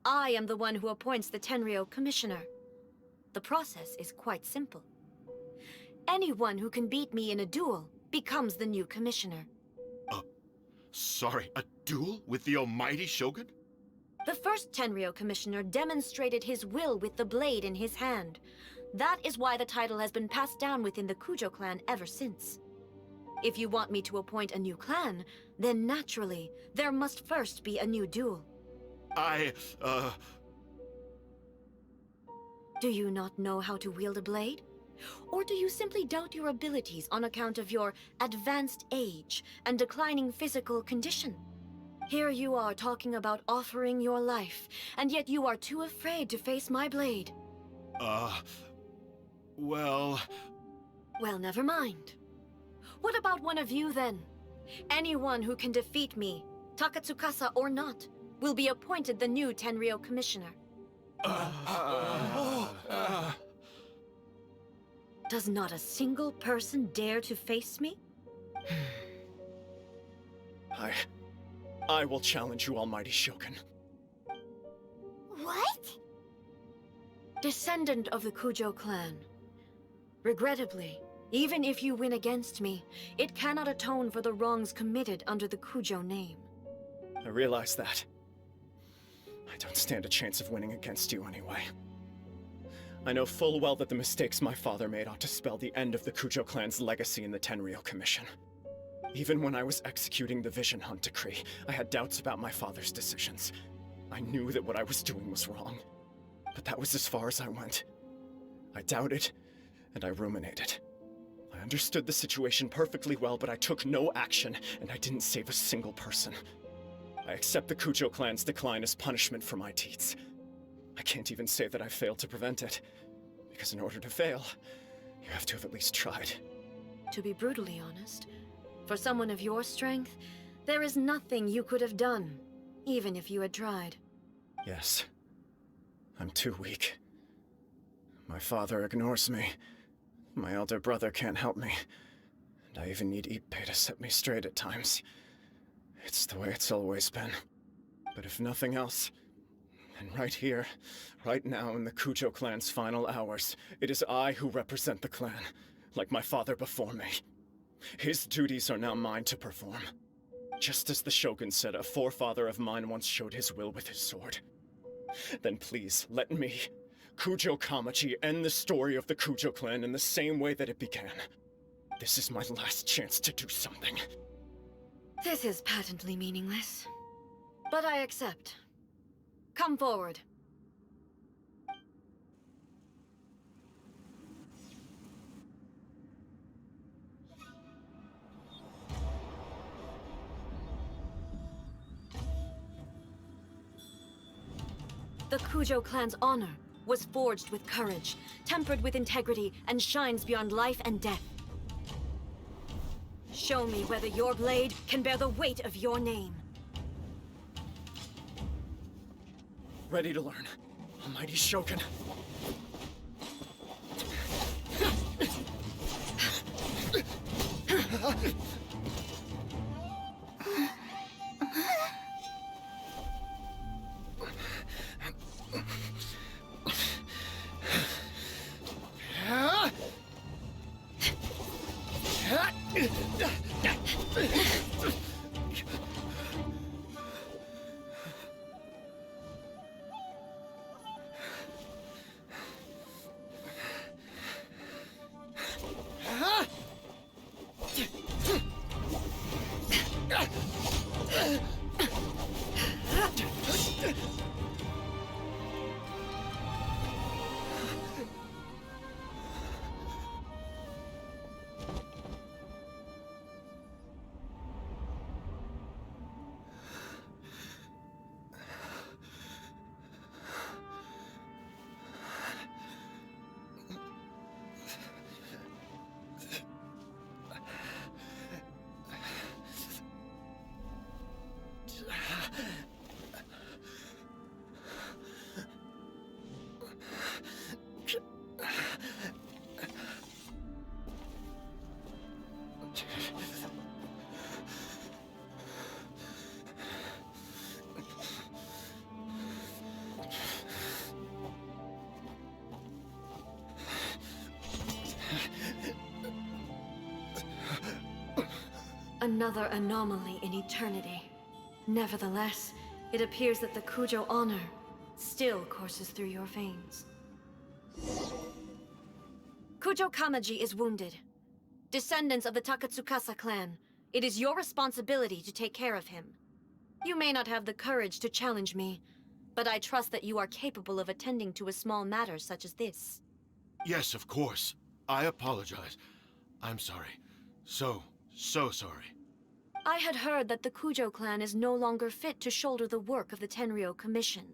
I am the one who appoints the Tenryou Commissioner. The process is quite simple. Anyone who can beat me in a duel becomes the new commissioner. Sorry, a duel with the almighty Shogun? The first Tenryou Commissioner demonstrated his will with the blade in his hand. That is why the title has been passed down within the Kujo clan ever since. If you want me to appoint a new clan, then naturally, there must first be a new duel. Do you not know how to wield a blade? Or do you simply doubt your abilities on account of your advanced age and declining physical condition? Here you are talking about offering your life, and yet you are too afraid to face my blade. Well, never mind. What about one of you, then? Anyone who can defeat me, Takatsukasa or not, will be appointed the new Tenryou Commissioner. Does not a single person dare to face me? I will challenge you, Almighty Shogun. What? Descendant of the Kujo clan. Regrettably, even if you win against me, it cannot atone for the wrongs committed under the Kujo name. I realize that. I don't stand a chance of winning against you anyway. I know full well that the mistakes my father made ought to spell the end of the Kujo clan's legacy in the Tenryou Commission. Even when I was executing the Vision Hunt decree, I had doubts about my father's decisions. I knew that what I was doing was wrong, but that was as far as I went. I doubted, and I ruminated. I understood the situation perfectly well, but I took no action, and I didn't save a single person. I accept the Kujo clan's decline as punishment for my deeds. I can't even say that I failed to prevent it, because in order to fail, you have to have at least tried. To be brutally honest, for someone of your strength, there is nothing you could have done, even if you had tried. Yes. I'm too weak. My father ignores me. My elder brother can't help me. And I even need Ippei to set me straight at times. It's the way it's always been. But if nothing else, then right here, right now in the Kujo clan's final hours, it is I who represent the clan, like my father before me. His duties are now mine to perform. Just as the Shogun said a forefather of mine once showed his will with his sword. Then please, let me, Kujo Kamachi, end the story of the Kujo clan in the same way that it began. This is my last chance to do something. This is patently meaningless, but I accept. Come forward. The Kujo clan's honor was forged with courage, tempered with integrity, and shines beyond life and death. Show me whether your blade can bear the weight of your name. Ready to learn, Almighty Shogun. Another anomaly in eternity. Nevertheless, it appears that the Kujo honor still courses through your veins. Kujo Kamaji is wounded. Descendants of the Takatsukasa clan, it is your responsibility to take care of him. You may not have the courage to challenge me, but I trust that you are capable of attending to a small matter such as this. Yes, of course. I apologize. I'm sorry. So sorry. I had heard that the Kujo clan is no longer fit to shoulder the work of the Tenryou Commission.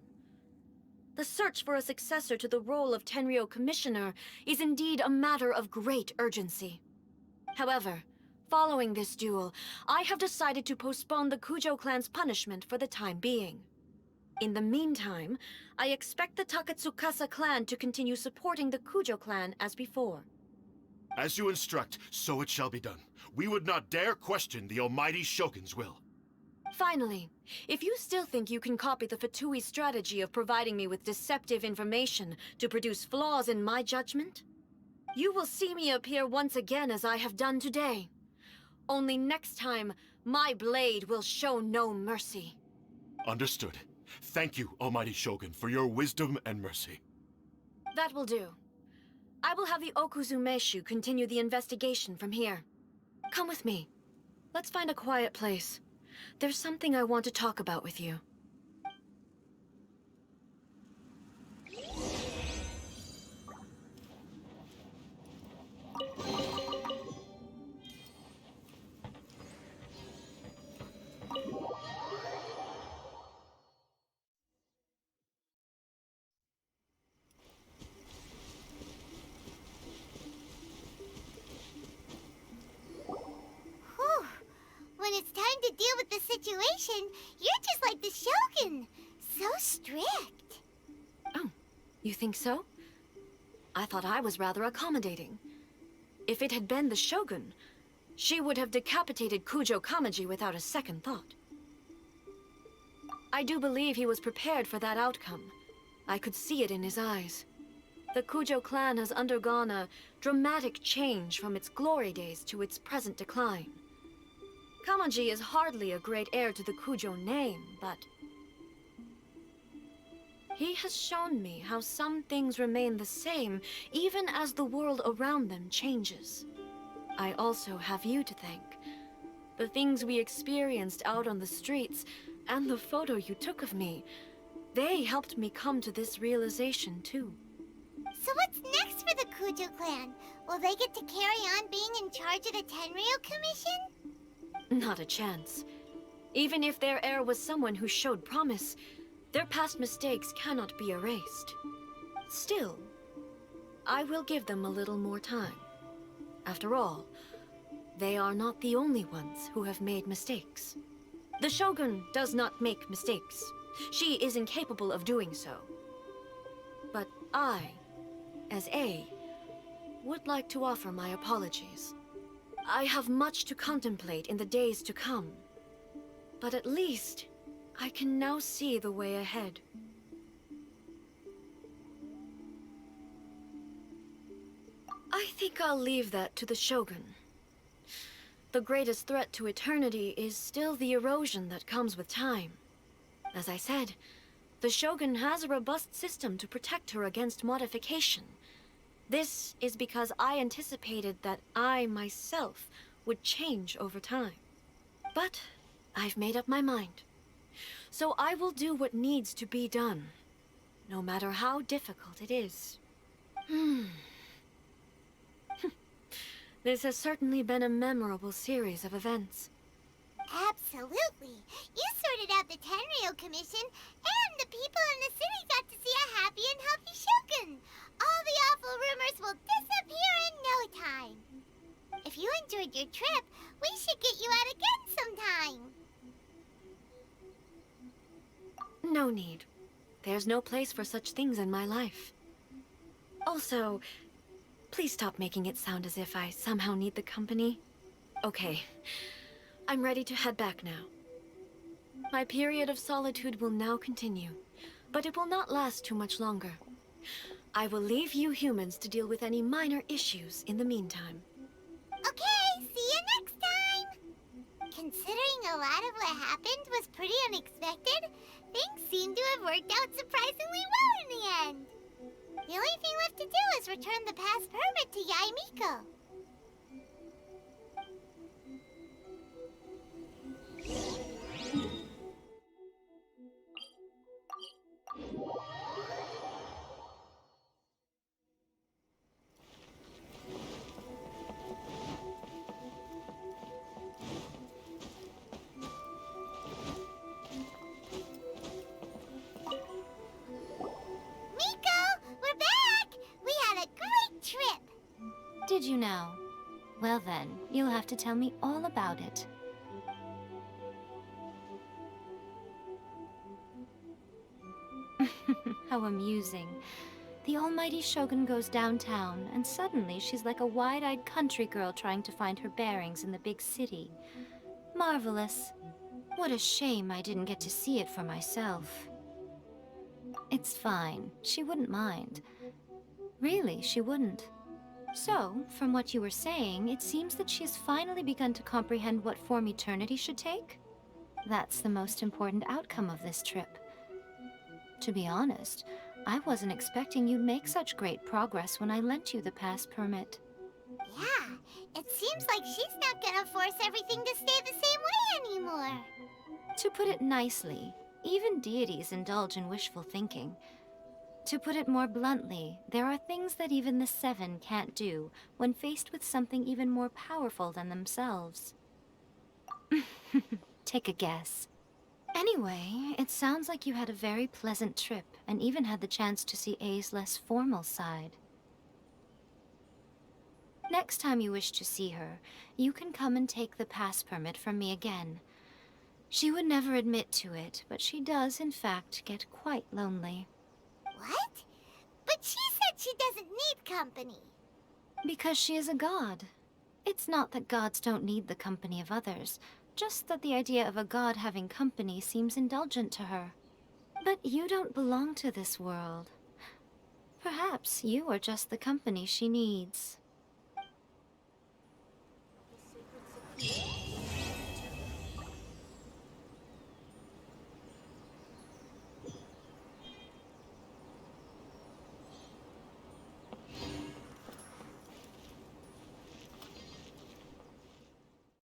The search for a successor to the role of Tenryou Commissioner is indeed a matter of great urgency. However, following this duel, I have decided to postpone the Kujo clan's punishment for the time being. In the meantime, I expect the Takatsukasa clan to continue supporting the Kujo clan as before. As you instruct, so it shall be done. We would not dare question the almighty Shogun's will. Finally, if you still think you can copy the Fatui strategy of providing me with deceptive information to produce flaws in my judgment, you will see me appear once again as I have done today. Only next time, my blade will show no mercy. Understood. Thank you, almighty Shogun, for your wisdom and mercy. That will do. I will have the Okuzumeshu continue the investigation from here. Come with me. Let's find a quiet place. There's something I want to talk about with you. When it's time to deal with the situation, you're just like the Shogun. So strict. Oh, you think so? I thought I was rather accommodating. If it had been the Shogun, she would have decapitated Kujo Kamaji without a second thought. I do believe he was prepared for that outcome. I could see it in his eyes. The Kujo clan has undergone a dramatic change from its glory days to its present decline. Kamaji is hardly a great heir to the Kujo name, but he has shown me how some things remain the same even as the world around them changes. I also have you to thank. The things we experienced out on the streets and the photo you took of me, they helped me come to this realization too. So what's next for the Kujo clan? Will they get to carry on being in charge of the Tenryou Commission? Not a chance. Even if their heir was someone who showed promise, their past mistakes cannot be erased. Still, I will give them a little more time. After all, they are not the only ones who have made mistakes. The Shogun does not make mistakes. She is incapable of doing so. But I, as A, would like to offer my apologies. I have much to contemplate in the days to come, but at least I can now see the way ahead. I think I'll leave that to the Shogun. The greatest threat to eternity is still the erosion that comes with time. As I said, the Shogun has a robust system to protect her against modification. This is because I anticipated that I, myself, would change over time. But I've made up my mind. So I will do what needs to be done, no matter how difficult it is. This has certainly been a memorable series of events. Absolutely. You sorted out the Tenryou Commission, and the people in the city got to see a happy and healthy Shogun. All the awful rumors will disappear in no time. If you enjoyed your trip, we should get you out again sometime. No need. There's no place for such things in my life. Also, please stop making it sound as if I somehow need the company. Okay, I'm ready to head back now. My period of solitude will now continue, but it will not last too much longer. I will leave you humans to deal with any minor issues in the meantime. Okay, see you next time! Considering a lot of what happened was pretty unexpected, things seem to have worked out surprisingly well in the end. The only thing left to do is return the pass permit to Yaimiko. Did you now? Well then, you'll have to tell me all about it. How amusing. The almighty Shogun goes downtown, and suddenly she's like a wide-eyed country girl trying to find her bearings in the big city. Marvelous. What a shame I didn't get to see it for myself. It's fine. She wouldn't mind. Really, she wouldn't. So, from what you were saying, it seems that she has finally begun to comprehend what form eternity should take? That's the most important outcome of this trip. To be honest, I wasn't expecting you'd make such great progress when I lent you the pass permit. Yeah, it seems like she's not gonna force everything to stay the same way anymore. To put it nicely, even deities indulge in wishful thinking. To put it more bluntly, there are things that even the Seven can't do when faced with something even more powerful than themselves. Take a guess. Anyway, it sounds like you had a very pleasant trip and even had the chance to see A's less formal side. Next time you wish to see her, you can come and take the pass permit from me again. She would never admit to it, but she does, in fact, get quite lonely. What? But she said she doesn't need company. Because she is a god. It's not that gods don't need the company of others, just that the idea of a god having company seems indulgent to her. But you don't belong to this world. Perhaps you are just the company she needs.